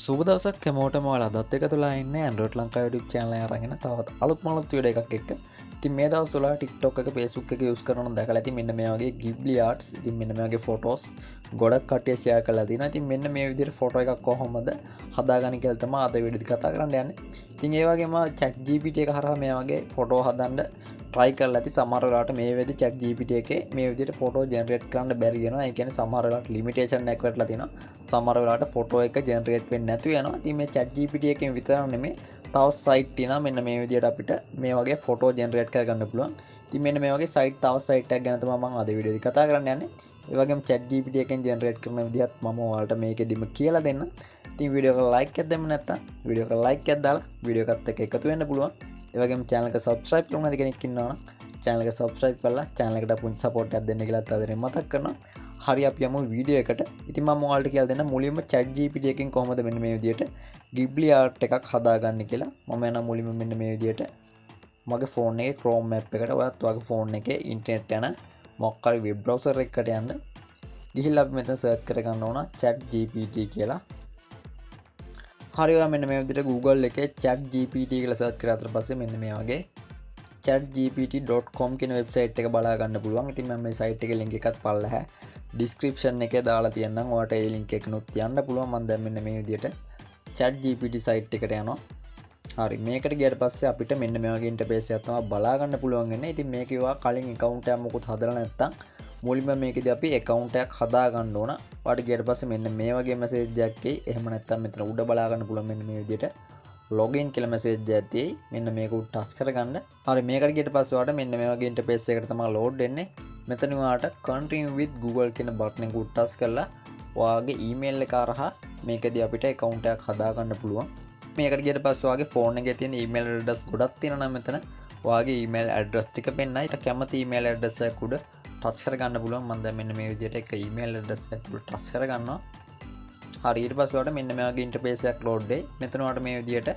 සුබ දවසක් හැමෝටම ඔයාලා අදත් එක තුලා ඉන්නේ Android ලංකා YouTube channel එක අරගෙන තවත් අලුත් වීඩියෝ එකක් එක්ක. ඉතින් මේ දවස්වල TikTok එක Facebook එක use කරනවා නම් දැකලා ඉතින් මෙන්න මේ වගේ Ghibli arts ඉතින් මෙන්න මේ වගේ photos ගොඩක් කට්ටිය share කරලා තිනවා. ඉතින් මෙන්න මේ විදිහට photo එකක් කොහොමද හදාගන්නේ කියලා තමයි අද වීඩියෝෙදි කතා කරන්න යන්නේ. ඉතින් ඒ වගේම ChatGPT එක හරහා මේ වගේ photo හදන්න try කරලා ඇති. සමහර වෙලාවට මේ වෙද්දි ChatGPT එකේ මේ විදිහට photo generate කරන්න බැරි වෙනවා. ඒ කියන්නේ සමහර වෙලාවට limitation එකක් වැටලා තිනවා. සමහර වෙලාවට ෆොටෝ එක ජෙනරේට් වෙන්නේ නැතු වෙනවා. ඉතින් මේ ChatGPT එකෙන් විතරක් නෙමෙයි තව සයිට් තියෙනවා මෙන්න මේ විදිහට අපිට මේ වගේ ෆොටෝ ජෙනරේට් කරගන්න පුළුවන්. ඉතින් මෙන්න මේ වගේ තව සයිට් එකක් ගැන තමයි මම අද වීඩියෝ එකේ කතා කරන්න යන්නේ. ඒ වගේම ChatGPT එකෙන් ජෙනරේට් කරන විදිහත් මම ඔයාලට මේකෙදිම කියලා දෙන්නම්. ඉතින් වීඩියෝ එක ලයික් එකක් දෙන්න නැත්නම් වීඩියෝ එක ලයික් එකක් දාලා වීඩියෝ එකත් එක්ක එකතු වෙන්න පුළුවන්. ඒ වගේම channel එක subscribe කරන්න නැති කෙනෙක් ඉන්නවා නම් channel එක subscribe කරලා channel එකට පුංචි support එකක් දෙන්න කියලා ආදරෙන් මතක් කරනවා. හරි අපි යමු වීඩියෝ එකට. ඉතින් මම ඔයාලට කියලා දෙන්න මුලින්ම ChatGPT එකෙන් කොහොමද මෙන්න මේ විදිහට Ghibli art එකක් හදාගන්නේ කියලා. මම යනවා මුලින්ම මෙන්න මේ විදිහට මගේ ෆෝන් එකේ Chrome app එකට. ඔයත් ඔයාගේ ෆෝන් එකේ ඉන්ටර්නෙට් යන මොකක් හරි වෙබ් බ්‍රවුසර් එකකට යන්න. ගිහිල්ලා අපි මෙතන සර්ච් කරගන්න ඕන ChatGPT කියලා. හරි ඔයා මෙන්න මේ විදිහට Google එකේ ChatGPT කියලා සර්ච් කරාට පස්සේ මෙන්න මේ වගේ chatgpt.com කියන වෙබ්සයිට් එක බලා ගන්න පුළුවන්. ඉතින් මම මේ සයිට් එකේ link එකත් පල්ලෙහා description එකේ දාලා තියන්නම්. ඔයාලට ඒ link එකනොත් යන්න පුළුවන්. මම දැන් මෙන්න මේ විදිහට ChatGPT site එකට යනවා. හරි මේකට ගියට පස්සේ අපිට මෙන්න මේ වගේ interface එකක් තමයි බලා ගන්න පුළුවන් වෙන්නේ. ඉතින් මේකේ ඔයා කලින් account එකක් මොකුත් හදලා නැත්නම් මුලින්ම මේකේදී අපි account එකක් හදා ගන්න ඕන. ඔයාලට ගියට පස්සේ මෙන්න මේ වගේ message එකක් එයි. එහෙම නැත්නම් මෙතන උඩ බලා ගන්න පුළුවන් මෙන්න මේ විදිහට login කියලා message එකක් තියෙයි. මෙන්න මේක උඩ touch කරගන්න. හරි මේකට ගියට පස්සේ ඔයාලට මෙන්න මේ වගේ interface එකකට තමයි load වෙන්නේ. මෙතන ඔයාලට continue with Google කියන බටන් එක උඩ touch කරලා ඔයාගේ email එක හරහා මේකදී අපිට account එකක් හදා ගන්න පුළුවන්. මේකට ගියට පස්සේ ඔයාගේ phone එකේ තියෙන email address ගොඩක් තියෙනවා නම් මෙතන ඔයාගේ email address ටික පෙන්නයි. ඊට කැමති email address එක උඩ touch කරගන්න පුළුවන්. මම දැන් මෙන්න මේ විදිහට එක email address එකක් උඩ touch කරගන්නවා. හරි ඊට පස්සේ ඔයාලට මෙන්න මේ වගේ interface එකක් load වෙයි. මෙතන ඔයාලට මේ විදිහට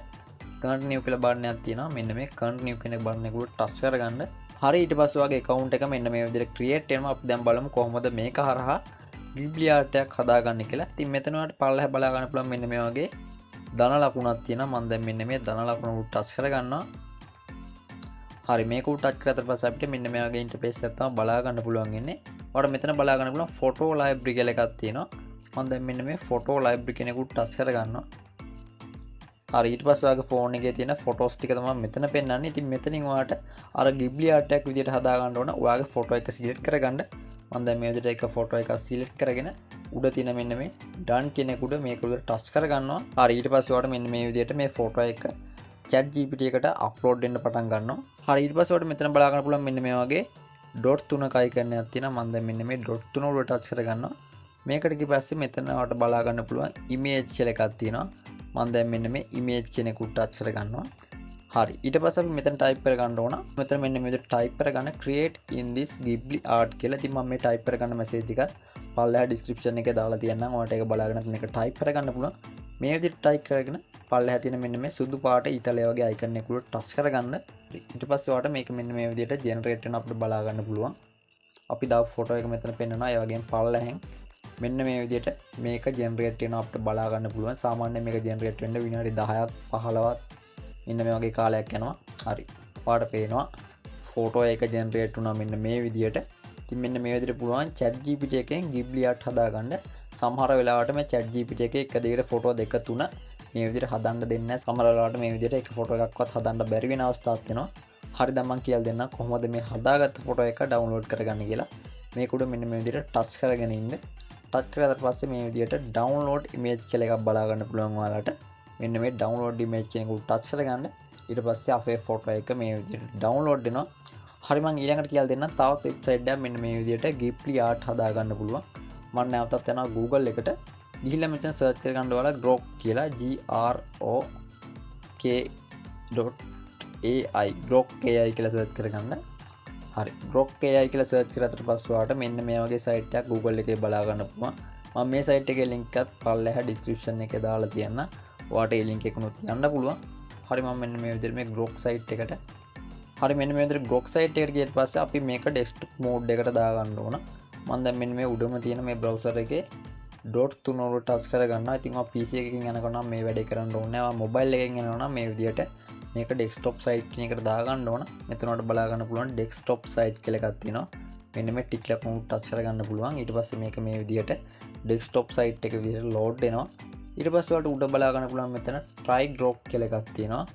continue කියලා බටන් එකක් තියෙනවා. මෙන්න මේ continue කියන බටන් එක උඩ touch කරගන්න. හරි ඊට පස්සේ ඔයාගේ account එක මෙන්න මේ විදිහට create වෙනවා. අපි දැන් බලමු කොහොමද මේක හරහා Ghibli art එකක් හදාගන්නේ කියලා. ඉතින් මෙතන ඔයාලට පල්ලෙහා බලා ගන්න පුළුවන් මෙන්න මේ වගේ ධන ලකුණක් තියෙනවා. මම දැන් මෙන්න මේ ධන ලකුණ උඩ touch කරගන්නවා. හරි මේක උඩ touch කරලා පස්සේ අපිට මෙන්න මේ වගේ interface එකක් තමයි බලා ගන්න පුළුවන් ඉන්නේ. ඔයාලට මෙතන බලා ගන්න පුළුවන් photo library කියලා එකක් තියෙනවා. මම දැන් මෙන්න මේ photo library කෙනෙක් උඩ touch කරගන්නවා. හරි ඊට පස්සේ ඔයාගේ ෆෝන් එකේ තියෙන ෆොටෝස් ටික තමයි මෙතන පෙන්නන්නේ. ඉතින් මෙතනින් ඔයාලට අර Ghibli art එකක් විදිහට හදා ගන්න ඕන. ඔයාගේ ෆොටෝ එක සිලෙක්ට් කරගන්න. මම දැන් මේ විදිහට එක ෆොටෝ එකක් සිලෙක්ට් කරගෙන උඩ තියෙන මෙන්න මේ done කියන එක උඩ මේක උඩ touch කරගන්නවා. හරි ඊට පස්සේ ඔයාලට මෙන්න මේ විදිහට මේ ෆොටෝ එක ChatGPT එකට අප්ලෝඩ් වෙන්න පටන් ගන්නවා. හරි ඊට පස්සේ ඔයාලට මෙතන බලා ගන්න පුළුවන් මෙන්න මේ වගේ ඩොට් 3ක අයිකන් එකක් තියෙනවා. මම දැන් මෙන්න මේ ඩොට් 3 උඩ touch කරගන්නවා. මේකට ගිය පස්සේ මෙතන ඔයාලට බලා ගන්න පුළුවන් image කියලා එකක් තියෙනවා. මම දැන් මෙන්න මේ image කෙනෙක් උඩ touch කරගන්නවා. හරි ඊට පස්සේ අපි මෙතන type කරගන්න ඕන. මෙතන මෙන්න මේ විදිහට type කරගන්න create in this Ghibli art කියලා. ඉතින් මම මේ type කරගන්න message එක පල්ලෙහා description එකේ දාලා තියන්නම්. ඔයාලට ඒක බලාගෙන මේක type කරගන්න පුළුවන්. මේ විදිහට type කරගෙන පල්ලෙහා තියෙන මෙන්න මේ සුදු පාට ඊතලයේ වගේ icon එක උඩ touch කරගන්න. ඊට පස්සේ ඔයාලට මේක මෙන්න මේ විදිහට generate වෙන අපිට බලා ගන්න පුළුවන්. අපි දාපු photo එක මෙතන පෙන්නනවා. ඒ වගේම පල්ලෙහෙන් මෙන්න මේ විදිහට මේක ජෙනරේට් වෙනවා අපිට බලා ගන්න පුළුවන්. සාමාන්‍යයෙන් මේක ජෙනරේට් වෙන්න විනාඩි 10ක් 15ක් ඉන්න මේ වගේ කාලයක් යනවා. හරි. ඔයාලට පේනවා ෆොටෝ එක ජෙනරේට් වුණා මෙන්න මේ විදිහට. ඉතින් මෙන්න මේ විදිහට පුළුවන් ChatGPT එකෙන් Ghibli art හදාගන්න. සමහර වෙලාවට මේ ChatGPT එකේ එක දිගට ෆොටෝ දෙක තුන මේ විදිහට හදන්න දෙන්නේ නැහැ. සමහර වෙලාවට මේ විදිහට එක ෆොටෝ එකක්වත් හදන්න බැරි වෙන අවස්ථාවක් තියෙනවා. හරි දැන් මම කියලා දෙන්නම් කොහොමද මේ හදාගත්ත ෆොටෝ එක ඩවුන්ලෝඩ් කරගන්න කියලා. මේක උඩ මෙන්න මේ විදිහට ටච් කරගෙන ඉන්න. ටච් කරලා පස්සේ මේ විදිහට download image කියලා එකක් බලා ගන්න පුළුවන් ඔයාලට. මෙන්න මේ download image කියන එක උඩ ටච් කරගන්න. ඊට පස්සේ අපේ ෆොටෝ එක මේ විදිහට download වෙනවා. හරි මම ඊළඟට කියලා දෙන්නම් තවත් වෙබ්සයිට් එකක් මෙන්න මේ විදිහට Ghibli art හදා ගන්න පුළුවන්. මම නැවතත් යනවා Google එකට. ගිහිල්ලා මෙතන search කරගන්න ඔයාලා grok කියලා grok.ai grok AI කියලා search කරගන්න. හරි grok AI කියලා search කරාට පස්සේ ඔයාලට මෙන්න මේ වගේ site එකක් Google එකේ බලා ගන්න පුළුවන්. මම මේ site එකේ link එකත් පල්ලෙහා description එකේ දාලා තියන්න. ඔයාලට ඒ link එක උනොත් යන්න පුළුවන්. හරි මම මෙන්න මේ විදිහට මේ grok site එකට හරි මෙන්න මේ විදිහට grok site එකට ගියට පස්සේ අපි මේක desktop mode එකට දා ගන්න ඕන. මම දැන් මෙන්න මේ උඩම තියෙන මේ browser එකේ ඩොට්ස් තුන වල ටච් කරගන්නවා. ඉතින් ඔය PC එකකින් යනකොට නම් මේ වැඩේ කරන්න ඕනේ නැහැ. ඔය මොබයිල් එකකින් යනවා නම් මේ විදියට මේක ඩෙස්ක්ටොප් සයිට් කියන එකට දාගන්න ඕන. මෙතන ඔයාලට බලා ගන්න පුළුවන් ඩෙස්ක්ටොප් සයිට් කියලා එකක් තියෙනවා. මෙන්න මේ ටික් එකක් උන් ටච් කරගන්න පුළුවන්. ඊට පස්සේ මේක මේ විදියට ඩෙස්ක්ටොප් සයිට් එක විදියට ලෝඩ් වෙනවා. ඊට පස්සේ ඔයාලට උඩ බලා ගන්න පුළුවන් මෙතන try grok කියලා එකක් තියෙනවා.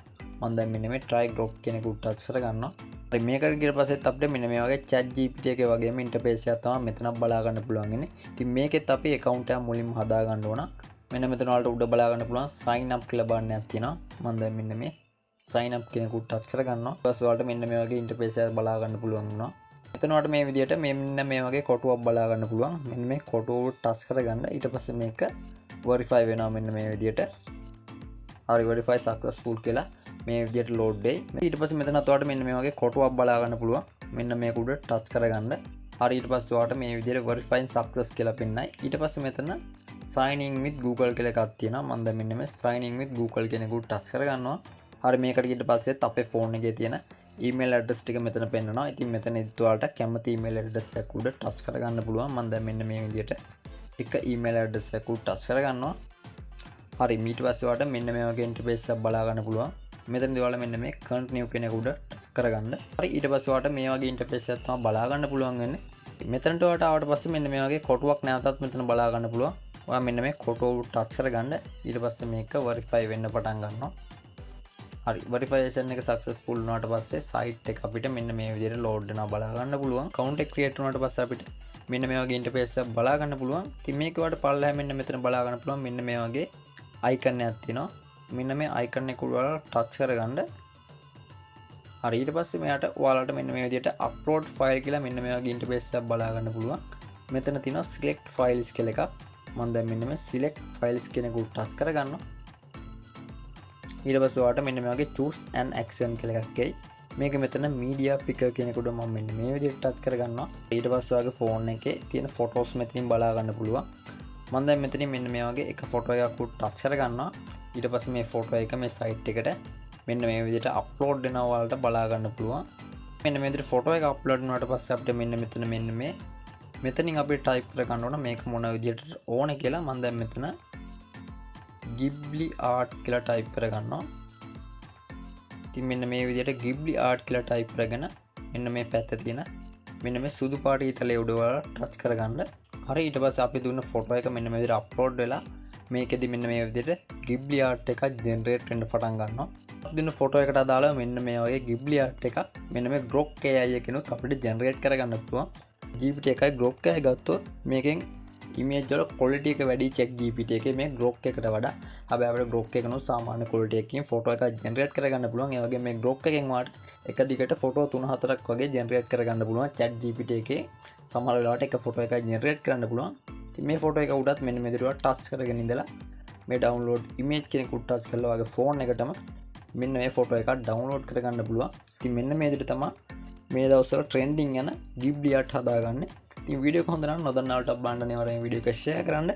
මම දැන් මෙන්න මේ try grok කියන එක උඩ ටච් කරගන්නවා. හරි මේකට ගිය පස්සෙත් අපිට මෙන්න මේ වගේ chat GPT එකේ වගේම ඉන්ටර්ෆේස් එකක් තමයි මෙතන බලා ගන්න පුළුවන් ඉන්නේ. ඉතින් මේකෙත් අපි account එක මුලින්ම හදා ගන්න ඕන. මෙන්න මෙතන ඔයාලට උඩ බලා ගන්න පුළුවන් sign up කියලා බාන්නයක් තියෙනවා. මම දැන් මෙන්න මේ sign up කියන එක උඩ ටච් කරගන්නවා. ඊට පස්සේ ඔයාලට මෙන්න මේ වගේ ඉන්ටර්ෆේස් එකක් බලා ගන්න පුළුවන් වෙනවා. මෙතන ඔයාලට මේ විදියට මෙන්න මේ වගේ කොටුවක් බලා ගන්න පුළුවන්. මෙන්න මේ කොටුව ටච් කරගන්න. ඊට පස්සේ මේක verify වෙනවා මෙන්න මේ විදියට. හරි verify successful කියලා මේ විදියට load වෙයි. ඊට පස්සේ මෙතනත් ඔයාලට මෙන්න මේ වගේ කොටුවක් බලා ගන්න පුළුවන්. මෙන්න මේක උඩ ටච් කරගන්න. හරි ඊට පස්සේ ඔයාලට මේ විදියට verifying success කියලා පෙන්නයි. ඊට පස්සේ මෙතන sign in with Google කියලා එකක් තියෙනවා. මම දැන් මෙන්න මේ sign in with Google කියන එක උඩ ටච් කරගන්නවා. හරි මේකට ඊට පස්සෙත් අපේ ෆෝන් එකේ තියෙන email address ටික මෙතන පෙන්නනවා. ඉතින් මෙතන ඔයාලට කැමති email address එකක් උඩ ටච් කරගන්න පුළුවන්. මම දැන් මෙන්න මේ විදියට එක email address එකක් උඩ ටච් කරගන්නවා. හරි ඊට පස්සේ ඔයාලට මෙන්න මේ වගේ ඉන්ටර්ෆේස් එකක් බලා ගන්න පුළුවන්. මෙතනදී ඔයාලා මෙන්න මේ continue කියන එක උඩ කරගන්න. හරි ඊට පස්සේ ඔයාලට මේ වගේ ඉන්ටර්ෆේස් එකක් තමයි බලා ගන්න පුළුවන් වෙන්නේ. මෙතනට ඔයාලට ආවට පස්සේ මෙන්න මේ වගේ කොටුවක් නැවතත් මෙතන බලා ගන්න පුළුවන්. ඔයා මෙන්න මේ කොටුව ටච් කරගන්න. ඊට පස්සේ මේක verify වෙන්න පටන් ගන්නවා. හරි verification එක successful වුණාට පස්සේ site එක අපිට මෙන්න මේ විදිහට load වෙනවා බලා ගන්න පුළුවන්. account එක create වුණාට පස්සේ අපිට මෙන්න මේ වගේ ඉන්ටර්ෆේස් එකක් බලා ගන්න පුළුවන්. ඉතින් මේක ඔයාලට පල්ලෙහා මෙන්න මෙතන බලා ගන්න පුළුවන්. මෙන්න මේ වගේ icon එකක් තියෙනවා. මෙන්න මේ icon එක ඔයාලා ටච් කරගන්න. හරි ඊට පස්සේ මෙයාට ඔයාලට මෙන්න මේ විදිහට upload file කියලා මෙන්න මේ වගේ ඉන්ටර්ෆේස් එකක් බලා ගන්න පුළුවන්. මෙතන තියෙනවා select files කියලා එකක්. මම දැන් මෙන්න මේ select files කියන එක උඩ ටච් කරගන්නවා. ඊට පස්සේ ඔයාලට මෙන්න මේ වගේ choose an action කියලා එකක් එයි. මේක මෙතන media picker කියන එකට මම මෙන්න මේ විදිහට ටච් කරගන්නවා. ඊට පස්සේ ඔයාගේ ෆෝන් එකේ තියෙන photos මෙතනින් බලා ගන්න පුළුවන්. මම දැන් මෙතනින් මෙන්න මේ වගේ එක ෆොටෝ එකක් උඩ ටච් කරගන්නවා. ඊට පස්සේ මේ ෆොටෝ එක මේ සයිට් එකට මෙන්න මේ විදිහට අප්ලෝඩ් වෙනවා ඔයාලට බලා ගන්න පුළුවන්. මෙන්න මේ විදිහට ෆොටෝ එක අප්ලෝඩ් වුණාට පස්සේ අපිට මෙන්න මේ මෙතනින් අපිට ටයිප් කර ගන්න ඕන මේක මොන විදිහට ඕනේ කියලා. මම දැන් මෙතන Ghibli art කියලා ටයිප් කරගන්නවා. ඉතින් මෙන්න මේ විදිහට Ghibli art කියලා ටයිප් කරගෙන මෙන්න මේ පැත්තේ තියෙන මෙන්න මේ සුදු පාට ඊතලයේ උඩ වල ටච් කරගන්න. හරි ඊට පස්සේ අපි දුන්න ෆොටෝ එක මෙන්න මේ විදිහට අප්ලෝඩ් වෙලා මේකෙදි මෙන්න මේ විදිහට Ghibli art එකක් ජෙනරේට් වෙන්න පටන් ගන්නවා. දුන්න ෆොටෝ එකට අදාළව මෙන්න මේ වගේ Ghibli art එකක් මෙන්න මේ Grok AI එකනොත් අපිට ජෙනරේට් කරගන්න පුළුවන්. GPT එකයි Grok AI ගත්තොත් මේකෙන් image වල quality එක වැඩි check GPT එකේ මේ Grok එකට වඩා. හැබැයි අපිට Grok එකනොත් සාමාන්‍ය quality එකකින් ෆොටෝ එකක් ජෙනරේට් කරගන්න පුළුවන්. ඒ වගේ මේ Grok එකෙන් වාට එක දිගට ෆොටෝ 3-4ක් වගේ ජෙනරේට් කරගන්න පුළුවන්. chat GPT එකේ සමහර වෙලාවට එක ෆොටෝ එකක් ජෙනරේට් කරන්න පුළුවන්. ඉතින් මේ ෆොටෝ එක උඩත් මෙන්න මේ විදිහට ටච් කරගෙන ඉඳලා මේ download image කියන එක උඩ ටච් කරලා වගේ ෆෝන් එකටම මෙන්න මේ ෆොටෝ එකක් download කරගන්න පුළුවන්. ඉතින් මෙන්න මේ විදිහට තමයි මේ දවස්වල trending යන Ghibli art හදාගන්න. ඉතින් වීඩියෝ එක හොඳ නම් නොදන්නාවට බලන්න අනිවාර්යෙන් වීඩියෝ එක share කරන්න.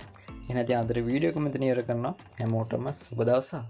එහෙනම් ඉතින් අද වීඩියෝ එක මෙතන ඉවර කරනවා. හැමෝටම සුබ දවසක්.